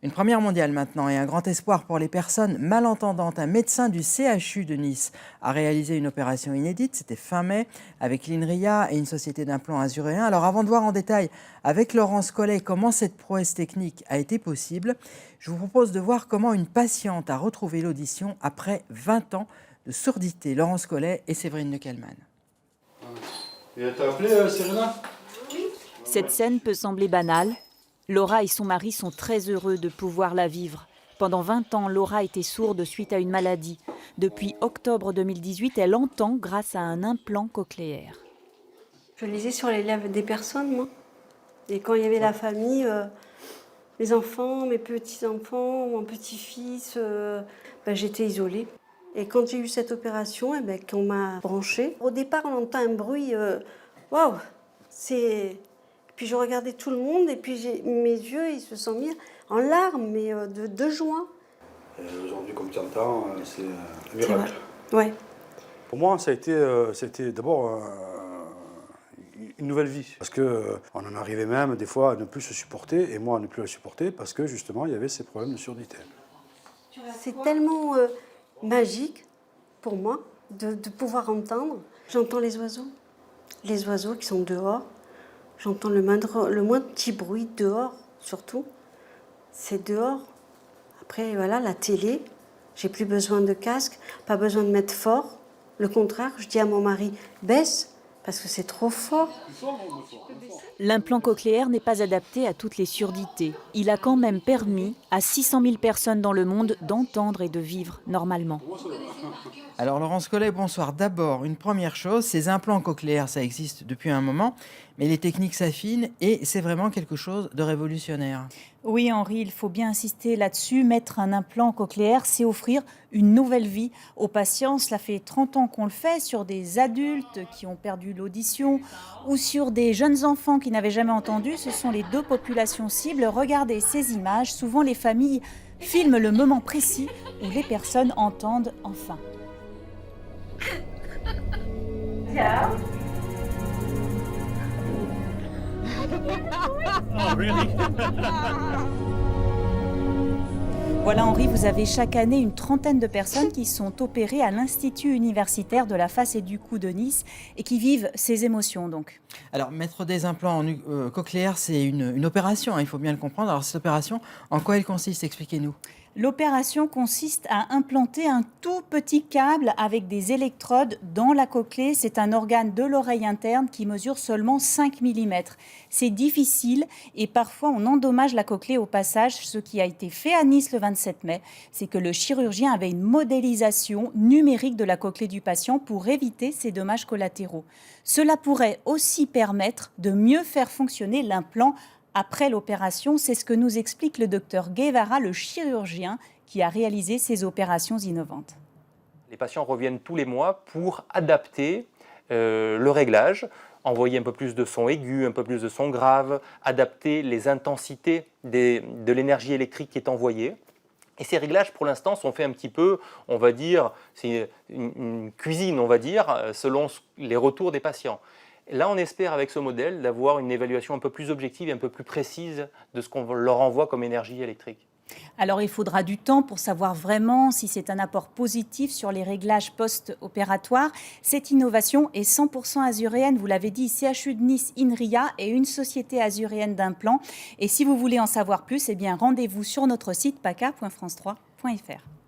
Une première mondiale maintenant et un grand espoir pour les personnes malentendantes. Un médecin du CHU de Nice a réalisé une opération inédite, c'était fin mai, avec l'INRIA et une société d'implants azuréens. Alors avant de voir en détail avec Laurence Collet comment cette prouesse technique a été possible, je vous propose de voir comment une patiente a retrouvé l'audition après 20 ans de surdité. Laurence Collet et Séverine Lecalman. Et elle t'a appelé, Serena ? Cette scène peut sembler banale. Laura et son mari sont très heureux de pouvoir la vivre. Pendant 20 ans, Laura était sourde suite à une maladie. Depuis octobre 2018, elle entend grâce à un implant cochléaire. Je lisais sur les lèvres des personnes, moi. Et quand il y avait la famille, mes enfants, mes petits-enfants, mon petit-fils, j'étais isolée. Et quand j'ai eu cette opération, qu'on m'a branchée, au départ, on entend un bruit, waouh, c'est... Puis je regardais tout le monde et puis mes yeux ils se sont mis en larmes, mais de joie. Aujourd'hui, comme tu entends, c'est un miracle. Ouais. Pour moi, ça a été d'abord une nouvelle vie. Parce qu'on en arrivait même des fois à ne plus se supporter, et moi à ne plus la supporter, parce que justement, il y avait ces problèmes de surdité. C'est tellement magique pour moi de pouvoir entendre. J'entends les oiseaux qui sont dehors. J'entends le moindre petit bruit dehors, surtout. C'est dehors. Après, voilà, la télé. J'ai plus besoin de casque, pas besoin de mettre fort. Le contraire, je dis à mon mari, baisse, parce que c'est trop fort. L'implant cochléaire n'est pas adapté à toutes les surdités. Il a quand même permis à 600 000 personnes dans le monde d'entendre et de vivre normalement. Alors Laurence Collet, bonsoir. D'abord, une première chose, ces implants cochléaires, ça existe depuis un moment, mais les techniques s'affinent et c'est vraiment quelque chose de révolutionnaire. Oui Henri, il faut bien insister là-dessus. Mettre un implant cochléaire, c'est offrir une nouvelle vie aux patients. Cela fait 30 ans qu'on le fait sur des adultes qui ont perdu l'audition ou sur des jeunes enfants qui n'avaient jamais entendu. Ce sont les deux populations cibles. Regardez ces images. Souvent les familles filment le moment précis où les personnes entendent enfin. Yeah. Oh, really? Voilà Henri, vous avez chaque année une trentaine de personnes qui sont opérées à l'Institut universitaire de la face et du cou de Nice et qui vivent ces émotions donc. Alors mettre des implants cochléaires, c'est une opération, hein, il faut bien le comprendre. Alors cette opération, en quoi elle consiste? Expliquez-nous. L'opération consiste à implanter un tout petit câble avec des électrodes dans la cochlée. C'est un organe de l'oreille interne qui mesure seulement 5 mm. C'est difficile et parfois on endommage la cochlée au passage. Ce qui a été fait à Nice le 27 mai, c'est que le chirurgien avait une modélisation numérique de la cochlée du patient pour éviter ces dommages collatéraux. Cela pourrait aussi permettre de mieux faire fonctionner l'implant après l'opération. C'est ce que nous explique le docteur Guevara, le chirurgien qui a réalisé ces opérations innovantes. Les patients reviennent tous les mois pour adapter le réglage, envoyer un peu plus de son aigu, un peu plus de son grave, adapter les intensités de l'énergie électrique qui est envoyée. Et ces réglages, pour l'instant, sont faits un petit peu, on va dire, c'est une cuisine, on va dire, selon les retours des patients. Là, on espère avec ce modèle d'avoir une évaluation un peu plus objective et un peu plus précise de ce qu'on leur envoie comme énergie électrique. Alors, il faudra du temps pour savoir vraiment si c'est un apport positif sur les réglages post-opératoires. Cette innovation est 100% azuréenne, vous l'avez dit, CHU de Nice, INRIA et une société azuréenne d'implants. Et si vous voulez en savoir plus, eh bien, rendez-vous sur notre site paca.france3.fr.